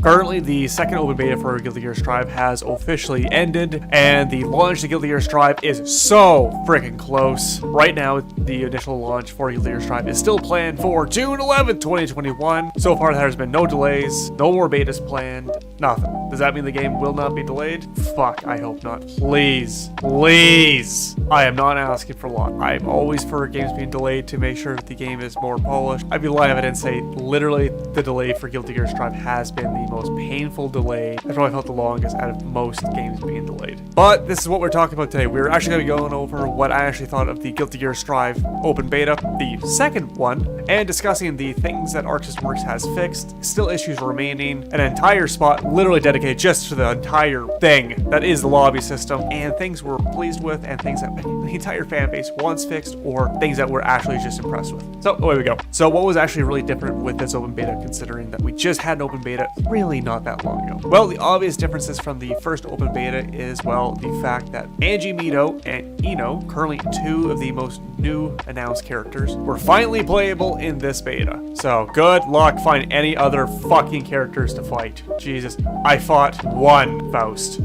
Currently, the second open beta for Guilty Gear Strive has officially ended, and the launch to Guilty Gear Strive is so freaking close. Right now, the initial launch for Guilty Gear Strive is still planned for June 11th, 2021. So far, there's been no delays, no more betas planned, nothing. Does that mean the game will not be delayed? Fuck, I hope not. Please, please. I am not asking for a lot. I'm always for games being delayed to make sure that the game is more polished. I'd be lying if I didn't say literally the delay for Guilty Gear Strive has been the most painful delay. I've probably felt the longest out of most games being delayed. But this is what we're talking about today. We're actually going to be going over what I actually thought of the Guilty Gear Strive open beta, the second one, and discussing the things that Arc System Works has fixed, still issues remaining, an entire spot literally dedicated just to the entire thing that is the lobby system, and things we're pleased with and things that the entire fan base wants fixed, or things that we're actually just impressed with. So away we go. So what was actually really different with this open beta, considering that we just had an open beta really not that long ago? Well, the obvious differences from the first open beta is, well, the fact that Angie Mito and Ino, currently two of the most new announced characters, were finally playable in this beta. So good luck finding any other fucking characters to fight. Jesus, I fought one Faust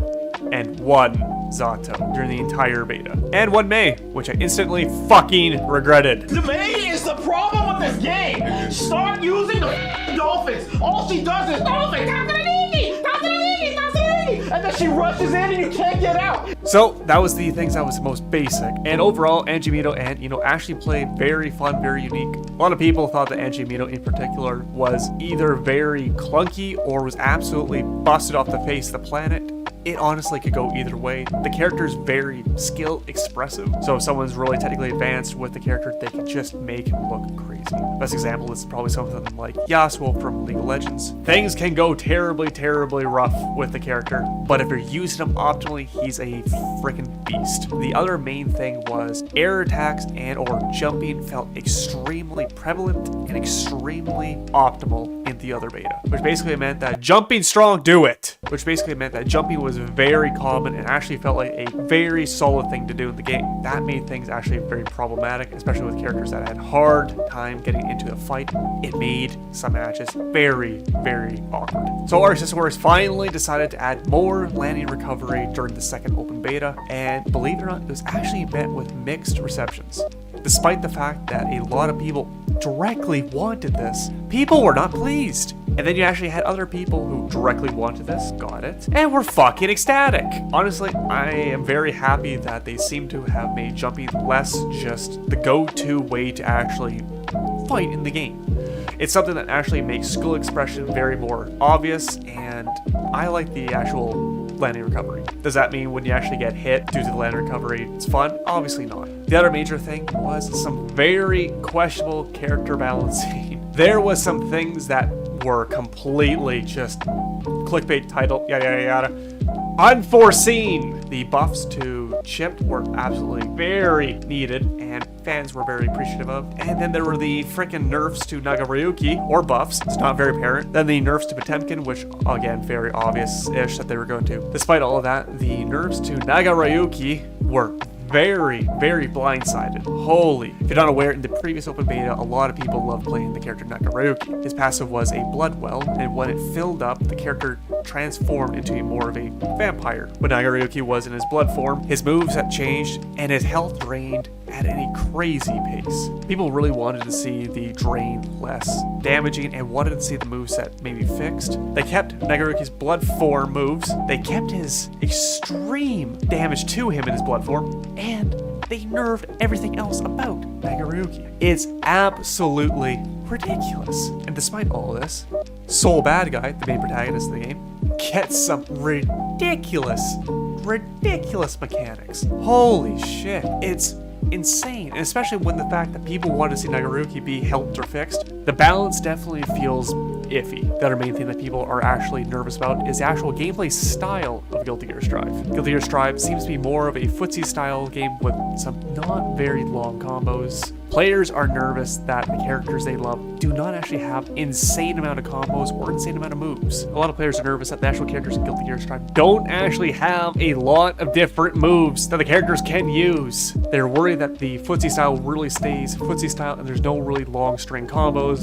and one Zato during the entire beta, and one Mei, which I instantly fucking regretted. The Mei is the problem with this game. Start using the dolphins. All she does is dolphins. And then she rushes in and you can't get out. So that was the things that was the most basic. And overall, Angie Mito and Ino actually played very fun, very unique. A lot of people thought that Angie Mito in particular was either very clunky or was absolutely busted off the face of the planet. It honestly could go either way. The character's very skill expressive, so if someone's really technically advanced with the character, they can just make him look crazy. Best example is probably something like Yasuo from League of Legends. Things can go terribly, terribly rough with the character, but if you're using him optimally, he's a freaking beast. The other main thing was air attacks and or jumping felt extremely prevalent and extremely optimal in the other beta, which basically meant that jumping strong, do it. Which basically meant that jumping was very common and actually felt like a very solid thing to do in the game. That made things actually very problematic, especially with characters that had hard time getting into a fight. It made some matches very, very awkward. So Arc System Works finally decided to add more landing recovery during the second open beta, and believe it or not, it was actually met with mixed receptions. Despite the fact that a lot of people directly wanted this, people were not pleased. And then you actually had other people who directly wanted this, got it, and were fucking ecstatic. Honestly, I am very happy that they seem to have made jumping less just the go-to way to actually fight in the game. It's something that actually makes skill expression very more obvious, and I like the actual landing recovery. Does that mean when you actually get hit due to the landing recovery, it's fun? Obviously not. The other major thing was some very questionable character balancing. There was some things that were completely just clickbait title, yada yada. Unforeseen. The buffs to Chipped were absolutely very needed and fans were very appreciative of. And then there were the freaking nerfs to Nagaryuki, or buffs, it's not very apparent. Then the nerfs to Potemkin, which again, very obvious-ish that they were going to. Despite all of that, the nerfs to Nagaryuki were very, very blindsided. Holy. If you're not aware, in the previous open beta, a lot of people loved playing the character Nagaryuki. His passive was a blood well, and when it filled up, the character transformed into more of a vampire. When Nagaryuki was in his blood form, his moves had changed, and his health drained at a crazy pace. People really wanted to see the drain less damaging and wanted to see the moveset maybe fixed. They kept Nagaryuki's blood form moves, they kept his extreme damage to him in his blood form, and they nerfed everything else about Nagaryuki. It's absolutely ridiculous. And despite all of this, Soul Bad Guy, the main protagonist of the game, gets some ridiculous mechanics. Holy shit. It's insane, and especially when the fact that people want to see Nagaryuki be helped or fixed, the balance definitely feels iffy. The other main thing that people are actually nervous about is the actual gameplay style of Guilty Gear Strive. Guilty Gear Strive seems to be more of a footsie style game with some not very long combos, Players are nervous that the characters they love do not actually have insane amount of combos or insane amount of moves. A lot of players are nervous that the actual characters in Guilty Gear Strive don't actually have a lot of different moves that the characters can use. They're worried that the footsie style really stays footsie style and there's no really long string combos.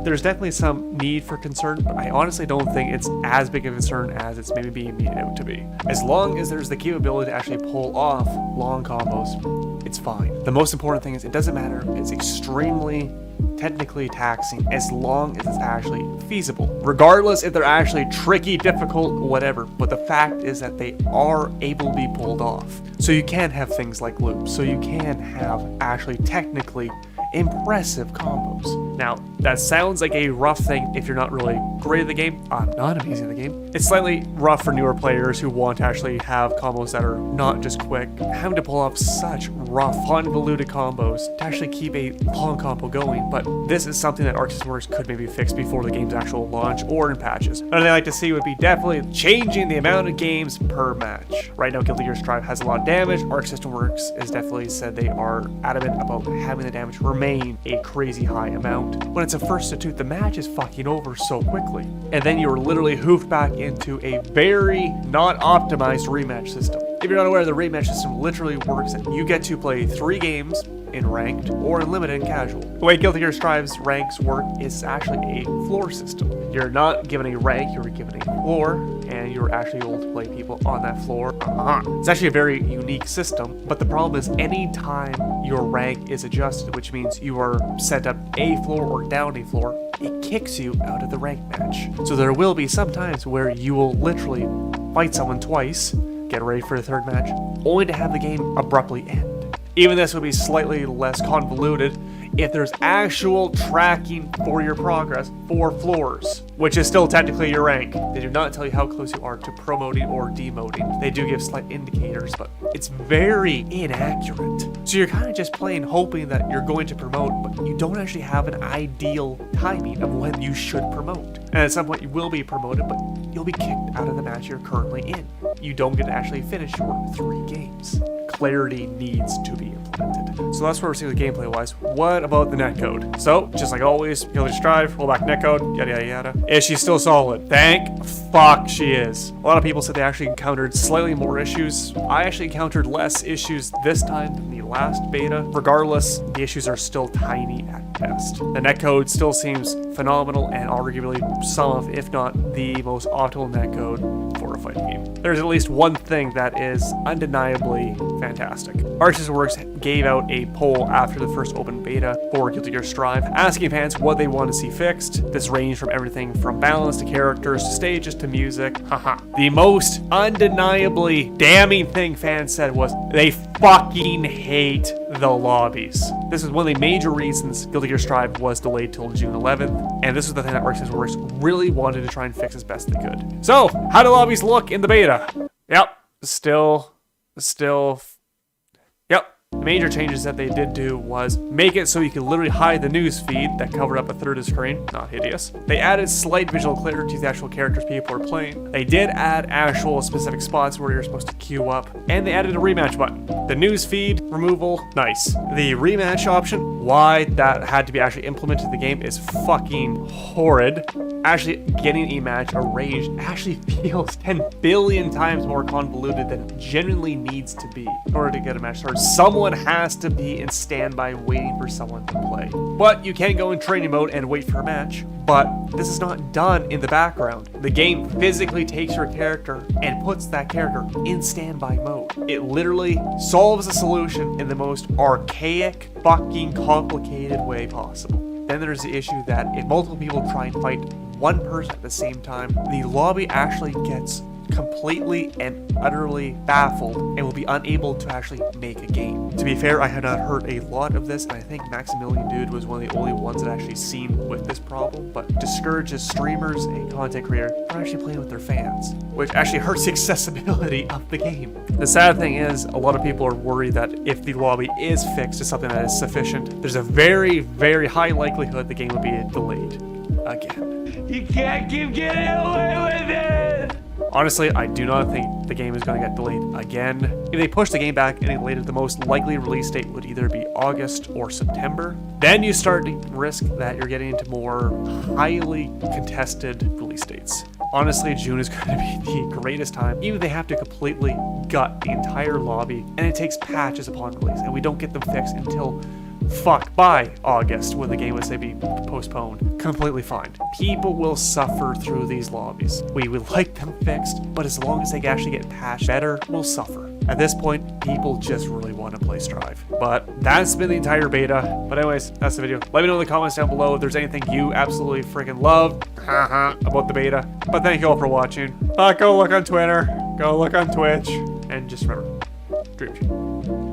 There's definitely some need for concern, but I honestly don't think it's as big of a concern as it's maybe being made out to be. As long as there's the capability to actually pull off long combos, it's fine. The most important thing is it doesn't matter. It's extremely technically taxing as long as it's actually feasible. Regardless if they're actually tricky, difficult, whatever. But the fact is that they are able to be pulled off. So you can have things like loops. So you can have actually technically impressive combos. Now, that sounds like a rough thing if you're not really great at the game. I'm not amazing at the game. It's slightly rough for newer players who want to actually have combos that are not just quick. Having to pull off such rough, convoluted combos to actually keep a long combo going, but this is something that Arc System Works could maybe fix before the game's actual launch or in patches. Another thing I'd like to see would be definitely changing the amount of games per match. Right now, Guilty Gear Strive has a lot of damage. Arc System Works has definitely said they are adamant about having the damage remain a crazy high amount. When it's a first to the match is fucking over so quickly. And then you're literally hoofed back into a very not optimized rematch system. If you're not aware, the rematch system literally works that you get to play 3 games in ranked or in limited and casual. The way Guilty Gear Strive's ranks work is actually a floor system. You're not given a rank, you're given a floor, and you're actually able to play people on that floor. It's actually a very unique system, but the problem is anytime your rank is adjusted, which means you are sent up a floor or down a floor, it kicks you out of the rank match. So there will be some times where you will literally fight someone twice, get ready for the 3rd match, only to have the game abruptly end. Even this would be slightly less convoluted if there's actual tracking for your progress for floors, which is still technically your rank. They do not tell you how close you are to promoting or demoting. They do give slight indicators, but it's very inaccurate. So you're kind of just playing hoping that you're going to promote, but you don't actually have an ideal timing of when you should promote. And at some point you will be promoted, but you'll be kicked out of the match you're currently in. You don't get to actually finish your 3 games. Clarity needs to be implemented. So that's what we're seeing with gameplay wise. What about the netcode? So, just like always, Guilty Gear Strive, roll back netcode, yada yada yada. Is she still solid? Thank fuck she is. A lot of people said they actually encountered slightly more issues. I actually encountered less issues this time than the last beta. Regardless, the issues are still tiny at best. The netcode still seems phenomenal and arguably some of, if not the most optimal netcode for a fighting game. There's at least one thing that is undeniably fantastic. Arc System Works gave out a poll after the first open beta for Guilty Gear Strive, asking fans what they want to see fixed. This ranged from everything from balance to characters to stages to music. Haha. The most undeniably damning thing fans said was they fucking hate the lobbies. This is one of the major reasons Guilty Gear Strive was delayed till June 11th, and this was the thing that Arc System Works really wanted to try and fix as best they could. So, how do lobbies look in the beta? Yep, still. Yep. The major changes that they did do was make it so you could literally hide the news feed that covered up a third of the screen. Not hideous. They added slight visual clarity to the actual characters people are playing. They did add actual specific spots where you're supposed to queue up, and they added a rematch button. The news feed removal, nice. The rematch option, why that had to be actually implemented in the game is fucking horrid. Actually getting a match arranged actually feels 10 billion times more convoluted than it genuinely needs to be in order to get a match started. Someone has to be in standby waiting for someone to play. But you can go in training mode and wait for a match, but this is not done in the background. The game physically takes your character and puts that character in standby mode. It literally solves a solution in the most archaic, fucking complicated way possible. Then there's the issue that if multiple people try and fight one person at the same time, the lobby actually gets completely and utterly baffled and will be unable to actually make a game. To be fair, I have not heard a lot of this, and I think Maximilian Dude was one of the only ones that actually seen with this problem, but discourages streamers and content creators from actually playing with their fans, which actually hurts the accessibility of the game. The sad thing is, a lot of people are worried that if the lobby is fixed to something that is sufficient, there's a very, very high likelihood the game will be delayed again. You can't keep getting away with it! Honestly, I do not think the game is going to get delayed again. If they push the game back any later, the most likely release date would either be August or September. Then you start to risk that you're getting into more highly contested release dates. Honestly, June is going to be the greatest time. Even if they have to completely gut the entire lobby, and it takes patches upon release, and we don't get them fixed until by August, when the game would say be postponed. Completely fine. People will suffer through these lobbies. We would like them fixed, but as long as they actually get patched better, we'll suffer. At this point, people just really want to play Strive. But that's been the entire beta. But anyways, that's the video. Let me know in the comments down below if there's anything you absolutely freaking loved about the beta. But thank you all for watching. Go look on Twitter, go look on Twitch, and just remember, dream.